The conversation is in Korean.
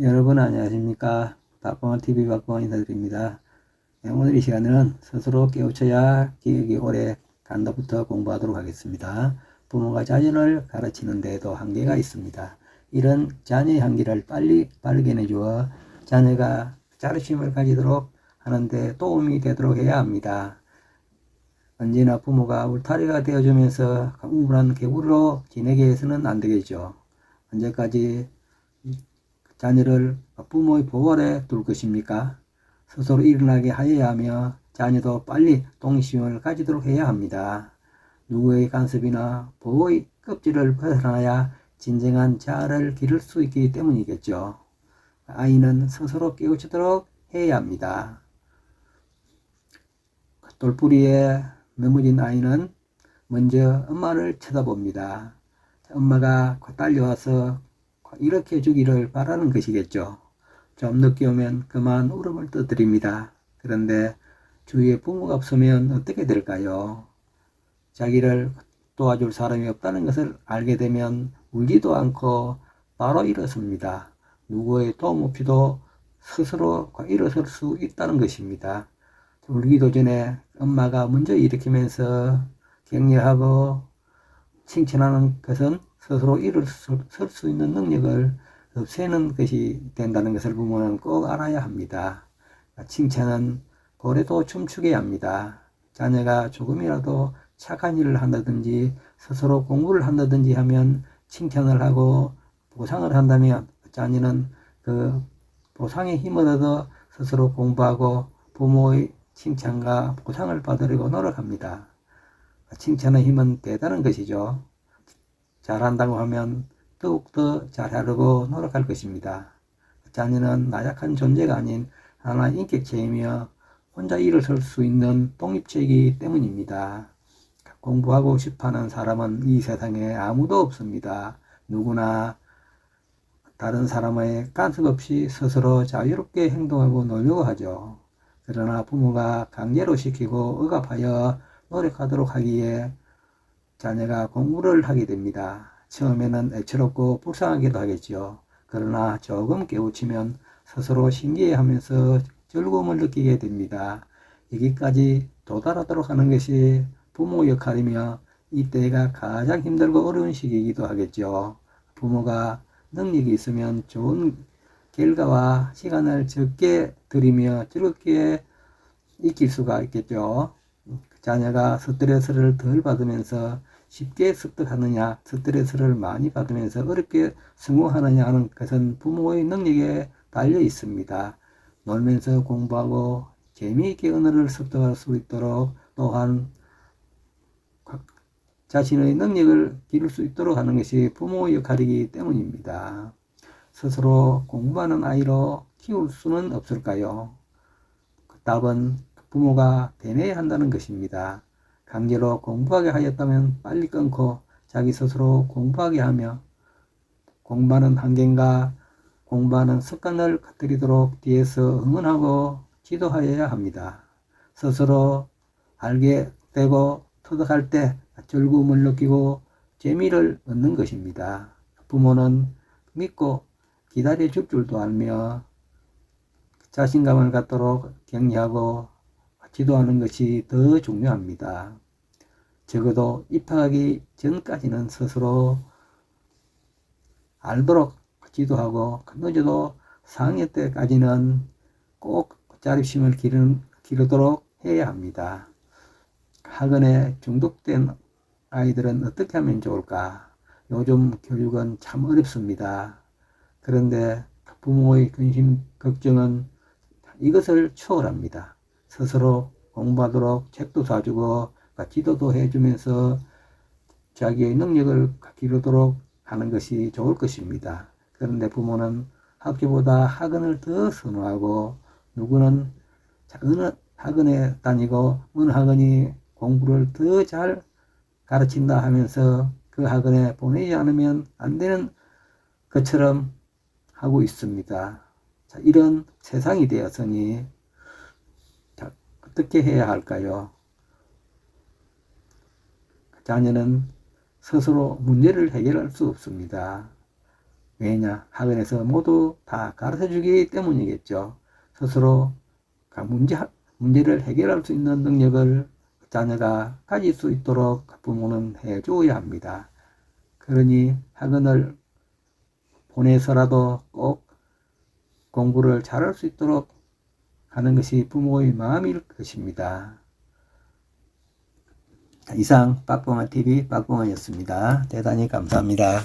여러분 안녕하십니까? 박봉원TV 박봉원 인사드립니다. 오늘 이 시간에는 스스로 깨우쳐야 기억이 오래 간다부터 공부하도록 하겠습니다. 부모가 자녀를 가르치는 데에도 한계가 있습니다. 이런 자녀의 한계를 빨리 발견해 주어 자녀가 자립심을 가지도록 하는데 도움이 되도록 해야 합니다. 언제나 부모가 울타리가 되어주면서 우물한 개구리로 지내게 해서는 안 되겠죠. 언제까지 자녀를 부모의 보호 아래 둘 것입니까? 스스로 일어나게 하여야 하며 자녀도 빨리 동심을 가지도록 해야 합니다. 누구의 간섭이나 보호의 껍질을 벗어나야 진정한 자아를 기를 수 있기 때문이겠죠. 아이는 스스로 깨우치도록 해야 합니다. 돌부리에 넘어진 아이는 먼저 엄마를 쳐다봅니다. 엄마가 딸려와서 일으켜 주기를 바라는 것이겠죠. 좀 늦게 오면 그만 울음을 떠드립니다. 그런데 주위에 부모가 없으면 어떻게 될까요? 자기를 도와줄 사람이 없다는 것을 알게 되면 울지도 않고 바로 일어섭니다. 누구의 도움 없이도 스스로 일어설 수 있다는 것입니다. 울기도 전에 엄마가 먼저 일으키면서 격려하고 칭찬하는 것은 스스로 일어설 수 있는 능력을 없애는 것이 된다는 것을 부모는 꼭 알아야 합니다. 칭찬은 고래도 춤추게 합니다. 자녀가 조금이라도 착한 일을 한다든지 스스로 공부를 한다든지 하면 칭찬을 하고 보상을 한다면 자녀는 그 보상의 힘을 얻어 스스로 공부하고 부모의 칭찬과 보상을 받으려고 노력합니다. 칭찬의 힘은 대단한 것이죠. 잘한다고 하면 더욱더 잘하려고 노력할 것입니다. 자녀는 나약한 존재가 아닌 하나의 인격체이며 혼자 일어설 수 있는 독립체이기 때문입니다. 공부하고 싶어하는 사람은 이 세상에 아무도 없습니다. 누구나 다른 사람의 간섭 없이 스스로 자유롭게 행동하고 놀려고 하죠. 그러나 부모가 강제로 시키고 억압하여 노력하도록 하기에 자녀가 공부를 하게 됩니다. 처음에는 애처롭고 불쌍하기도 하겠지요. 그러나 조금 깨우치면 스스로 신기해하면서 즐거움을 느끼게 됩니다. 여기까지 도달하도록 하는 것이 부모 역할이며 이때가 가장 힘들고 어려운 시기이기도 하겠죠. 부모가 능력이 있으면 좋은 결과와 시간을 적게 들이며 즐겁게 익힐 수가 있겠죠. 자녀가 스트레스를 덜 받으면서 쉽게 습득하느냐, 스트레스를 많이 받으면서 어렵게 성공하느냐 하는 것은 부모의 능력에 달려 있습니다. 놀면서 공부하고 재미있게 언어를 습득할 수 있도록 또한 자신의 능력을 기를 수 있도록 하는 것이 부모의 역할이기 때문입니다. 스스로 공부하는 아이로 키울 수는 없을까요? 그 답은 부모가 배려해야 한다는 것입니다. 강제로 공부하게 하였다면 빨리 끊고 자기 스스로 공부하게 하며 공부하는 환경과 공부하는 습관을 갖들이도록 뒤에서 응원하고 지도하여야 합니다. 스스로 알게 되고 터득할 때 즐거움을 느끼고 재미를 얻는 것입니다. 부모는 믿고 기다려 줄 줄도 알며 자신감을 갖도록 격려하고 지도하는 것이 더 중요합니다. 적어도 입학하기 전까지는 스스로 알도록 지도하고 늦어도 4학년 때까지는 꼭 자립심을 기르도록 해야 합니다. 학원에 중독된 아이들은 어떻게 하면 좋을까? 요즘 교육은 참 어렵습니다. 그런데 부모의 근심 걱정은 이것을 초월합니다. 스스로 공부하도록 책도 사주고 지도도 해주면서 자기의 능력을 기르도록 하는 것이 좋을 것입니다. 그런데 부모는 학교보다 학원을 더 선호하고 누구는 어느 학원에 다니고 어느 학원이 공부를 더 잘 가르친다 하면서 그 학원에 보내지 않으면 안 되는 것처럼 하고 있습니다. 자, 이런 세상이 되었으니 어떻게 해야 할까요? 자녀는 스스로 문제를 해결할 수 없습니다. 왜냐? 학원에서 모두 다 가르쳐 주기 때문이겠죠. 스스로 문제를 해결할 수 있는 능력을 자녀가 가질 수 있도록 부모는 해줘야 합니다. 그러니 학원을 보내서라도 꼭 공부를 잘할 수 있도록 하는 것이 부모의 마음일 것입니다. 이상 빠뽕아TV 빠뽕아였습니다. 대단히 감사합니다.